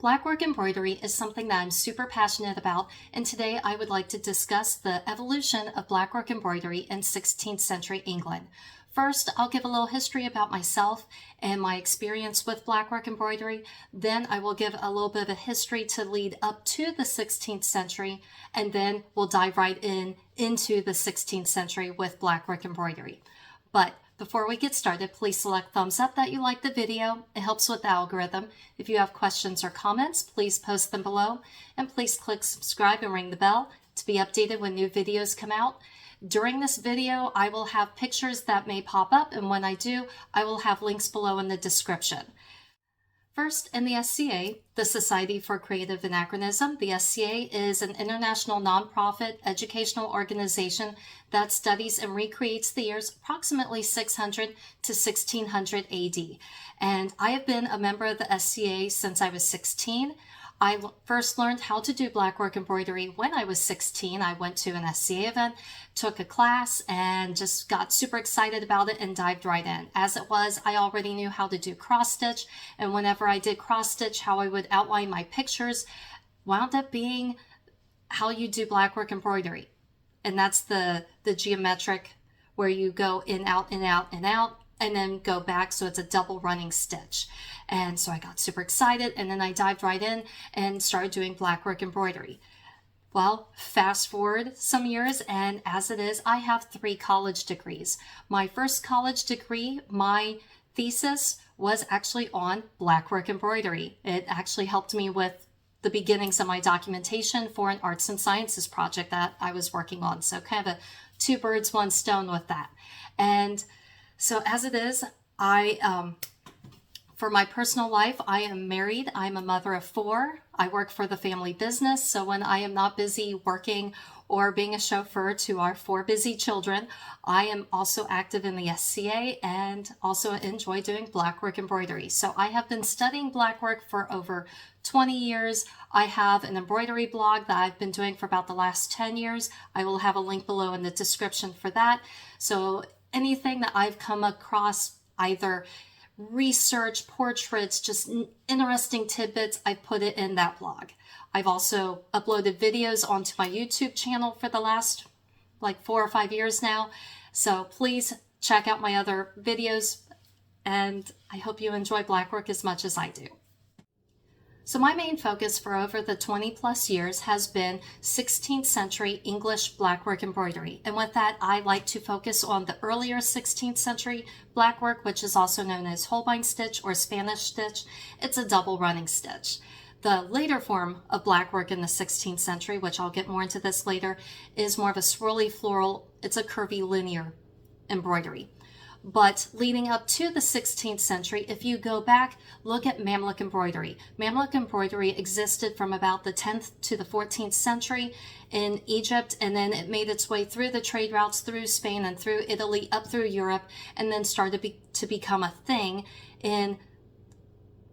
Blackwork embroidery is something that I'm super passionate about, and today I would like to discuss the evolution of blackwork embroidery in 16th century England. First, I'll give a little history about myself and my experience with blackwork embroidery. Then I will give a little bit of a history to lead up to the 16th century, and then we'll dive right into the 16th century with blackwork embroidery. But before we get started, please select thumbs up that you like the video. It helps with the algorithm. If you have questions or comments, please post them below. And please click subscribe and ring the bell to be updated when new videos come out. During this video, I will have pictures that may pop up, and when I do, I will have links below in the description. First, in the SCA, the Society for Creative Anachronism, the SCA is an international nonprofit educational organization that studies and recreates the years approximately 600 to 1600 AD. And I have been a member of the SCA since I was 16. I first learned how to do blackwork embroidery when I was 16. I went to an SCA event, took a class, and just got super excited about it and dived right in. As it was, I already knew how to do cross stitch, and whenever I did cross stitch, how I would outline my pictures wound up being how you do blackwork embroidery. And that's the geometric where you go in, out, in, out, in, out, and then go back, so it's a double running stitch. And so I got super excited, and then I dived right in and started doing blackwork embroidery. Well, fast forward some years, and as it is, I have 3 college degrees. My first college degree, my thesis was actually on blackwork embroidery. It actually helped me with the beginnings of my documentation for an arts and sciences project that I was working on. So kind of a 2 birds, 1 stone with that. And so as it is, for my personal life, I am married. I'm a mother of 4. I work for the family business. So when I am not busy working or being a chauffeur to our 4 busy children, I am also active in the SCA and also enjoy doing blackwork embroidery. So I have been studying blackwork for over 20 years. I have an embroidery blog that I've been doing for about the last 10 years. I will have a link below in the description for that. So anything that I've come across, either research, portraits, just interesting tidbits, I put it in that blog. I've also uploaded videos onto my YouTube channel for the last 4 or 5 years now. So please check out my other videos, and I hope you enjoy blackwork as much as I do. So my main focus for over the 20 plus years has been 16th century English blackwork embroidery. And with that, I like to focus on the earlier 16th century blackwork, which is also known as Holbein stitch or Spanish stitch. It's a double running stitch. The later form of blackwork in the 16th century, which I'll get more into this later, is more of a swirly floral. It's a curvilinear embroidery. But leading up to the 16th century, if you go back, look at Mamluk embroidery. Mamluk embroidery existed from about the 10th to the 14th century in Egypt, and then it made its way through the trade routes through Spain and through Italy, up through Europe, and then started to become a thing in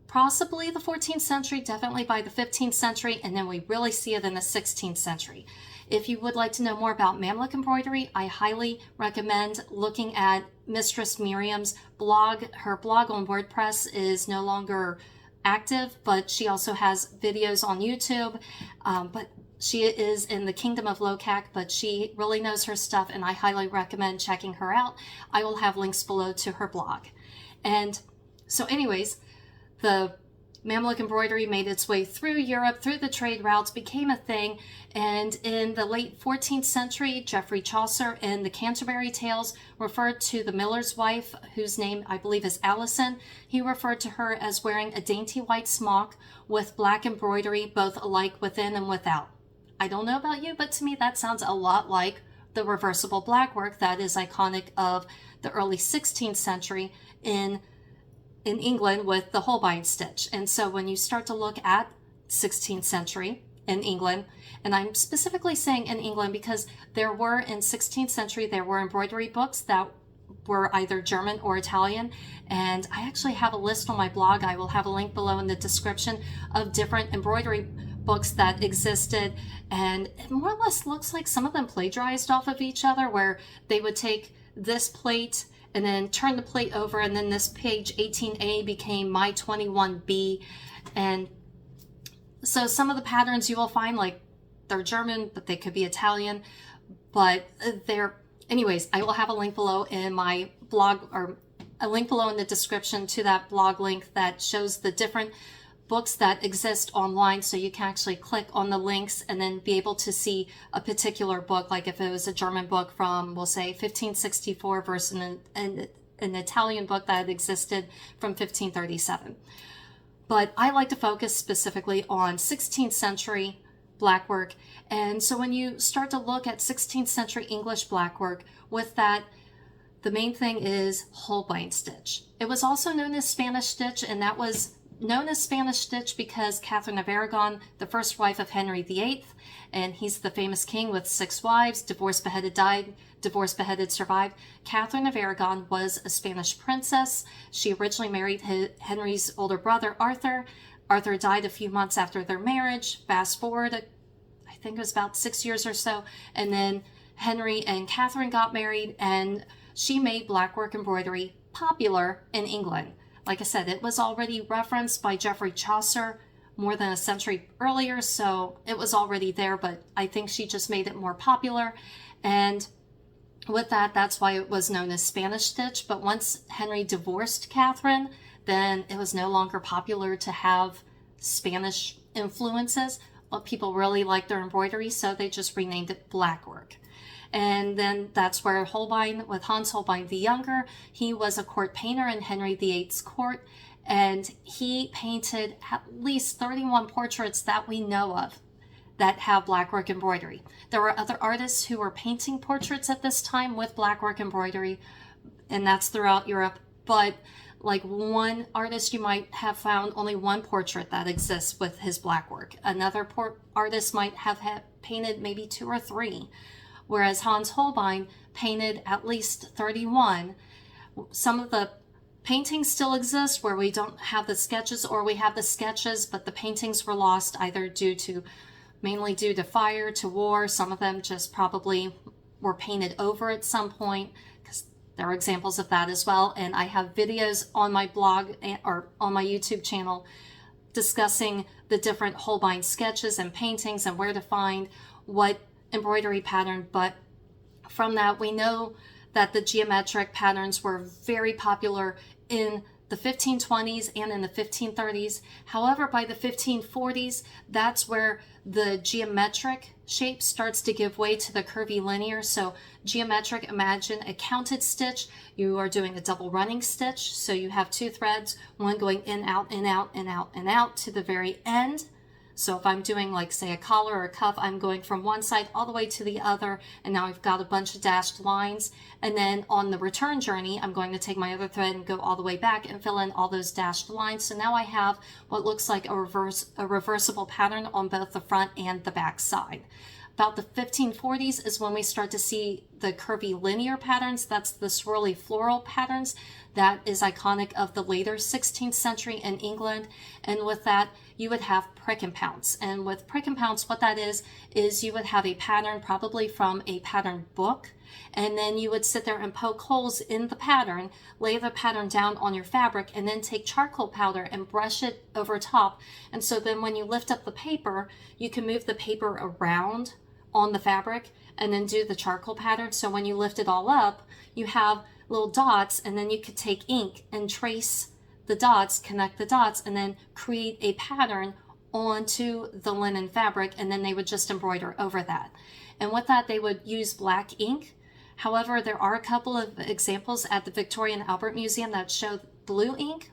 possibly the 14th century, definitely by the 15th century, and then we really see it in the 16th century. If you would like to know more about Mamluk embroidery, I highly recommend looking at Mistress Miriam's blog. Her blog on WordPress is no longer active, but she also has videos on YouTube. But she is in the Kingdom of Locac, but she really knows her stuff, and I highly recommend checking her out. I will have links below to her blog. And so anyways, the Mamluk embroidery made its way through Europe, through the trade routes, became a thing, and in the late 14th century, Geoffrey Chaucer in the Canterbury Tales referred to the miller's wife, whose name I believe is Alison. He referred to her as wearing a dainty white smock with black embroidery both alike within and without. I don't know about you, but to me that sounds a lot like the reversible blackwork that is iconic of the early 16th century in England with the Holbein stitch. And so when you start to look at 16th century in England, and I'm specifically saying in England because there were in 16th century, there were embroidery books that were either German or Italian. And I actually have a list on my blog. I will have a link below in the description of different embroidery books that existed. And it more or less looks like some of them plagiarized off of each other, where they would take this plate and then turn the plate over, and then this page 18A became my 21B, and So some of the patterns you will find, like, they're German, but they could be Italian, but anyways, I will have a link below in my blog, or a link below in the description to that blog link that shows the different books that exist online, so you can actually click on the links and then be able to see a particular book, like if it was a German book from, we'll say, 1564 versus an Italian book that existed from 1537. But I like to focus specifically on 16th century blackwork. And so when you start to look at 16th century English blackwork, with that, the main thing is Holbein stitch. It was also known as Spanish stitch, and that was known as Spanish stitch because Catherine of Aragon, the first wife of Henry VIII, and he's the famous king with 6 wives, divorced, beheaded, died, divorced, beheaded, survived. Catherine of Aragon was a Spanish princess. She originally married Henry's older brother, Arthur. Arthur died a few months after their marriage. Fast forward, I think it was about 6 years or so, and then Henry and Catherine got married, and she made blackwork embroidery popular in England. Like I said, it was already referenced by Geoffrey Chaucer more than a century earlier, so it was already there, but I think she just made it more popular. And with that, that's why it was known as Spanish stitch. But once Henry divorced Catherine, then it was no longer popular to have Spanish influences. But people really liked their embroidery, so they just renamed it blackwork. And then that's where Holbein, with Hans Holbein the Younger, he was a court painter in Henry VIII's court, and he painted at least 31 portraits that we know of that have blackwork embroidery. There were other artists who were painting portraits at this time with blackwork embroidery, and that's throughout Europe. But like one artist, you might have found only one portrait that exists with his blackwork. Another artist might have painted maybe 2 or 3. Whereas Hans Holbein painted at least 31. Some of the paintings still exist where we don't have the sketches, or we have the sketches, but the paintings were lost either mainly due to fire, to war. Some of them just probably were painted over at some point, because there are examples of that as well. And I have videos on my blog or on my YouTube channel discussing the different Holbein sketches and paintings and where to find what embroidery pattern. But from that, we know that the geometric patterns were very popular in the 1520s and in the 1530s. However, by the 1540s, that's where the geometric shape starts to give way to the curvilinear. So geometric, imagine a counted stitch. You are doing a double running stitch. So you have 2 threads, one going in, out, in, out, in, out, and out to the very end. So if I'm doing, like, say, a collar or a cuff, I'm going from one side all the way to the other, and now I've got a bunch of dashed lines. And then on the return journey, I'm going to take my other thread and go all the way back and fill in all those dashed lines. So now I have what looks like a reversible pattern on both the front and the back side. About the 1540s is when we start to see the curvilinear patterns. That's the swirly floral patterns. That is iconic of the later 16th century in England. And with that, you would have prick and pounce. And with prick and pounce, what that is you would have a pattern probably from a pattern book. And then you would sit there and poke holes in the pattern, lay the pattern down on your fabric, and then take charcoal powder and brush it over top. And so then when you lift up the paper, you can move the paper around on the fabric and then do the charcoal pattern. So when you lift it all up, you have little dots, and then you could take ink and trace the dots, connect the dots, and then create a pattern onto the linen fabric, and then they would just embroider over that. And with that, they would use black ink. However, there are a couple of examples at the Victoria and Albert Museum that show blue ink,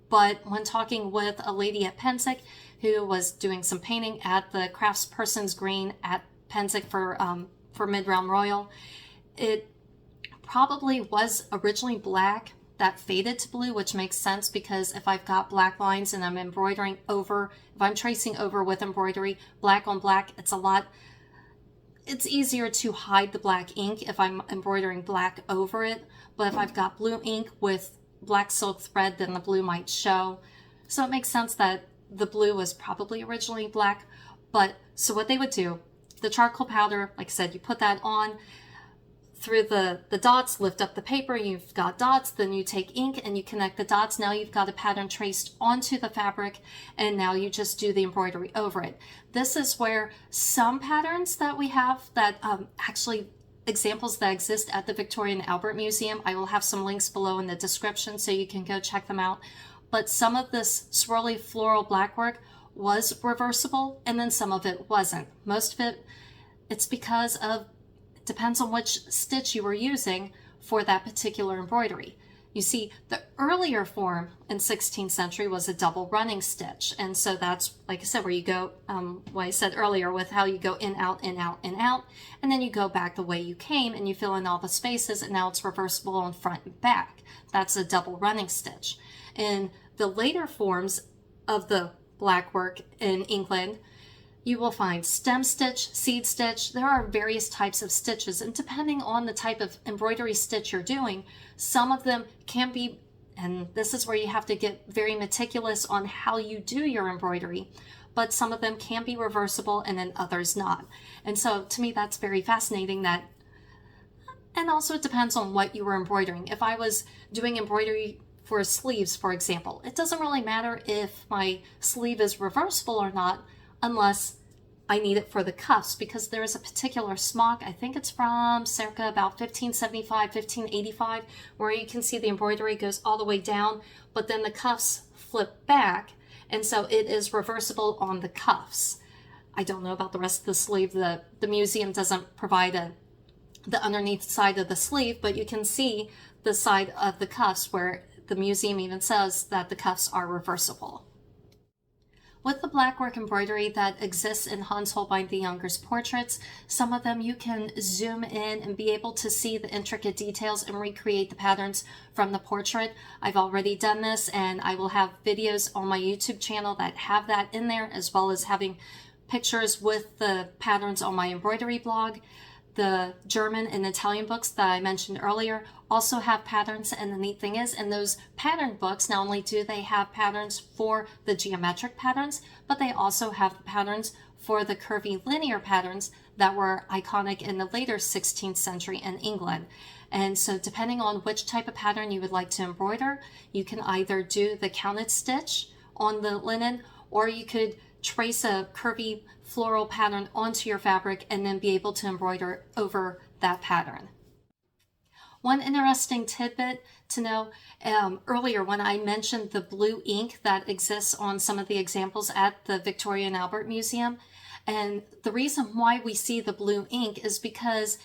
but when talking with a lady at Pensick who was doing some painting at the Craftsperson's Green at Pensick for Mid-Realm Royal, it probably was originally black that faded to blue, which makes sense because if I've got black lines and I'm embroidering over, if I'm tracing over with embroidery, black on black, it's easier to hide the black ink if I'm embroidering black over it. But if I've got blue ink with black silk thread, then the blue might show. So it makes sense that the blue was probably originally black. But so what they would do, the charcoal powder, like I said, you put that on, through the dots, lift up the paper, you've got dots, then you take ink and you connect the dots. Now you've got a pattern traced onto the fabric, and now you just do the embroidery over it. This is where some patterns that we have that actually examples that exist at the Victoria and Albert Museum, I will have some links below in the description so you can go check them out. But some of this swirly floral blackwork was reversible, and then some of it wasn't. Most of it, it's because of, it depends on which stitch you were using for that particular embroidery. You see, the earlier form in 16th century was a double running stitch. And so that's, like I said, where you go, what I said earlier with how you go in, out, in, out, in, out. And then you go back the way you came and you fill in all the spaces, and now it's reversible on front and back. That's a double running stitch. In the later forms of the blackwork in England, you will find stem stitch, seed stitch. There are various types of stitches, and depending on the type of embroidery stitch you're doing, some of them can be, and this is where you have to get very meticulous on how you do your embroidery, but some of them can be reversible and then others not. And so to me, that's very fascinating that, and also it depends on what you were embroidering. If I was doing embroidery for sleeves, for example, it doesn't really matter if my sleeve is reversible or not, unless I need it for the cuffs, because there is a particular smock, I think it's from circa about 1575, 1585, where you can see the embroidery goes all the way down, but then the cuffs flip back, and so it is reversible on the cuffs. I don't know about the rest of the sleeve. The museum doesn't provide the underneath side of the sleeve, but you can see the side of the cuffs where the museum even says that the cuffs are reversible. With the blackwork embroidery that exists in Hans Holbein the Younger's portraits, some of them you can zoom in and be able to see the intricate details and recreate the patterns from the portrait. I've already done this, and I will have videos on my YouTube channel that have that in there, as well as having pictures with the patterns on my embroidery blog. The German and Italian books that I mentioned earlier also have patterns, and the neat thing is, in those pattern books, not only do they have patterns for the geometric patterns, but they also have the patterns for the curvilinear patterns that were iconic in the later 16th century in England. And so depending on which type of pattern you would like to embroider, you can either do the counted stitch on the linen, or you could trace a curvy floral pattern onto your fabric and then be able to embroider over that pattern. One interesting tidbit to know, earlier when I mentioned the blue ink that exists on some of the examples at the Victoria and Albert Museum, and the reason why we see the blue ink is because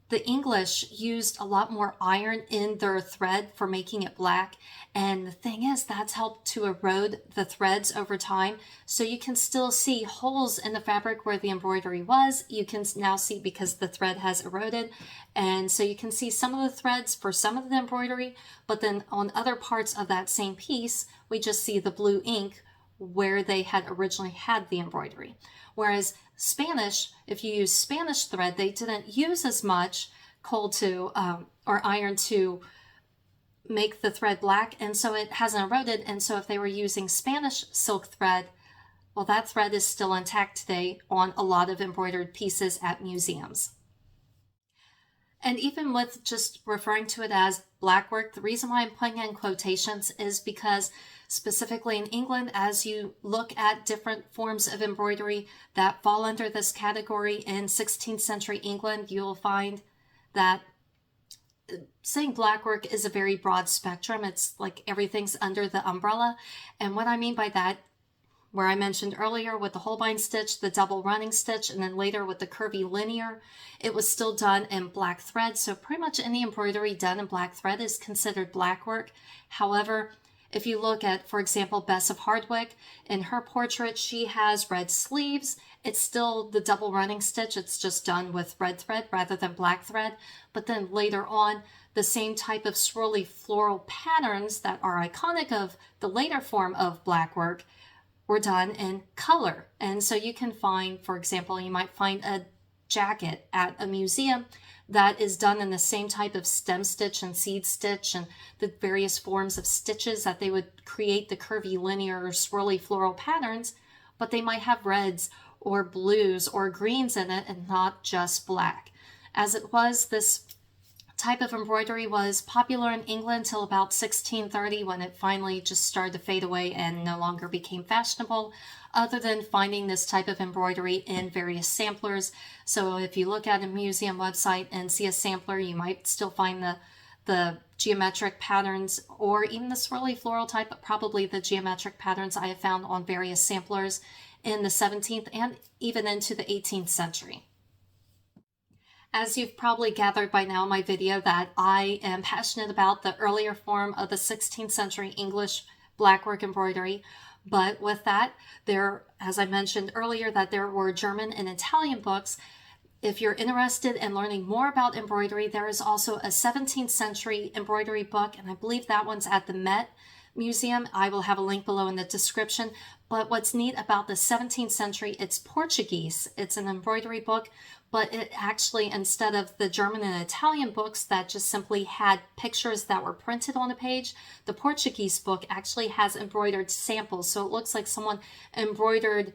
the English used a lot more iron in their thread for making it black. And the thing is, that's helped to erode the threads over time. So you can still see holes in the fabric where the embroidery was. You can now see because the thread has eroded. And so you can see some of the threads for some of the embroidery, but then on other parts of that same piece, we just see the blue ink where they had originally had the embroidery. Whereas Spanish, if you use Spanish thread, they didn't use as much coal to or iron to make the thread black, and so it hasn't eroded. And so if they were using Spanish silk thread, well, that thread is still intact today on a lot of embroidered pieces at museums. And even with just referring to it as blackwork, the reason why I'm putting in quotations is because specifically in England, as you look at different forms of embroidery that fall under this category in 16th century England, you'll find that saying blackwork is a very broad spectrum. It's like everything's under the umbrella. And what I mean by that, where I mentioned earlier with the Holbein stitch, the double running stitch, and then later with the curvilinear, it was still done in black thread. So pretty much any embroidery done in black thread is considered blackwork. However, if you look at, for example, Bess of Hardwick, in her portrait, she has red sleeves. It's still the double running stitch. It's just done with red thread rather than black thread. But then later on, the same type of swirly floral patterns that are iconic of the later form of blackwork were done in color. And so you can find, for example, you might find a jacket at a museum that is done in the same type of stem stitch and seed stitch and the various forms of stitches that they would create the curvilinear or swirly floral patterns, but they might have reds or blues or greens in it and not just black. As it was, this type of embroidery was popular in England till about 1630 when it finally just started to fade away and no longer became fashionable, other than finding this type of embroidery in various samplers. So if you look at a museum website and see a sampler, you might still find the geometric patterns or even the swirly floral type, but probably the geometric patterns I have found on various samplers in the 17th and even into the 18th century. As you've probably gathered by now in my video, that I am passionate about the earlier form of the 16th century English blackwork embroidery. But with that, as I mentioned earlier, that there were German and Italian books. If you're interested in learning more about embroidery, there is also a 17th century embroidery book, and I believe that one's at the Met Museum. I will have a link below in the description. But what's neat about the 17th century, it's Portuguese. It's an embroidery book, but it actually, instead of the German and Italian books that just simply had pictures that were printed on a page, the Portuguese book actually has embroidered samples. So it looks like someone embroidered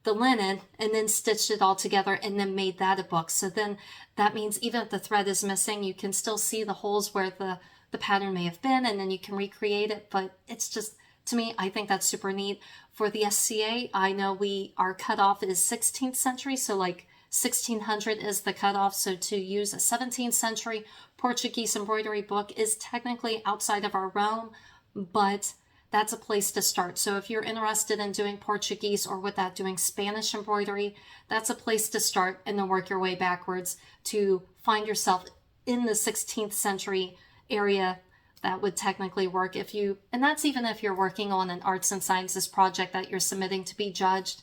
the linen and then stitched it all together and then made that a book. So then that means even if the thread is missing, you can still see the holes where the pattern may have been, and then you can recreate it. But it's just, to me, I think that's super neat. For the SCA, I know our cutoff is 16th century, so like 1600 is the cutoff. So to use a 17th century Portuguese embroidery book is technically outside of our realm, but that's a place to start. So if you're interested in doing Portuguese, or with that doing Spanish embroidery, that's a place to start, and then work your way backwards to find yourself in the 16th century area. That would technically work and that's even if you're working on an arts and sciences project that you're submitting to be judged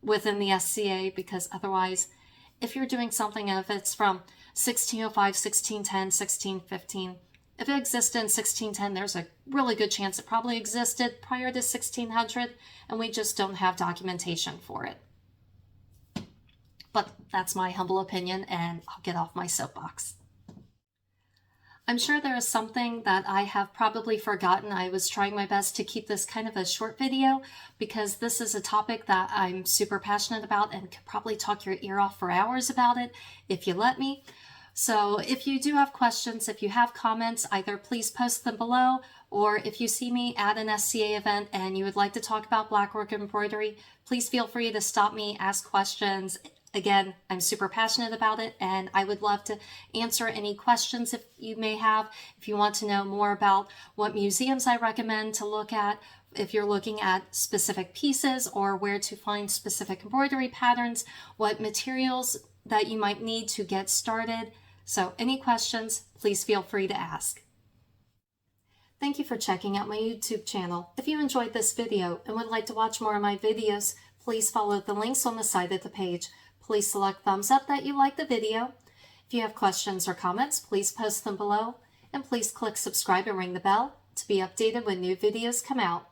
within the SCA, because otherwise, if you're doing something, if it's from 1605, 1610, 1615, if it existed in 1610, there's a really good chance it probably existed prior to 1600, and we just don't have documentation for it. But that's my humble opinion, and I'll get off my soapbox. I'm sure there is something that I have probably forgotten. I was trying my best to keep this kind of a short video because this is a topic that I'm super passionate about and could probably talk your ear off for hours about it if you let me. So if you do have questions, if you have comments, either please post them below, or if you see me at an SCA event and you would like to talk about blackwork embroidery, please feel free to stop me, ask questions. Again, I'm super passionate about it, and I would love to answer any questions if you may have. If you want to know more about what museums I recommend to look at, if you're looking at specific pieces, or where to find specific embroidery patterns, what materials that you might need to get started. So any questions, please feel free to ask. Thank you for checking out my YouTube channel. If you enjoyed this video and would like to watch more of my videos, please follow the links on the side of the page. Please select thumbs up that you like the video. If you have questions or comments, please post them below. And please click subscribe and ring the bell to be updated when new videos come out.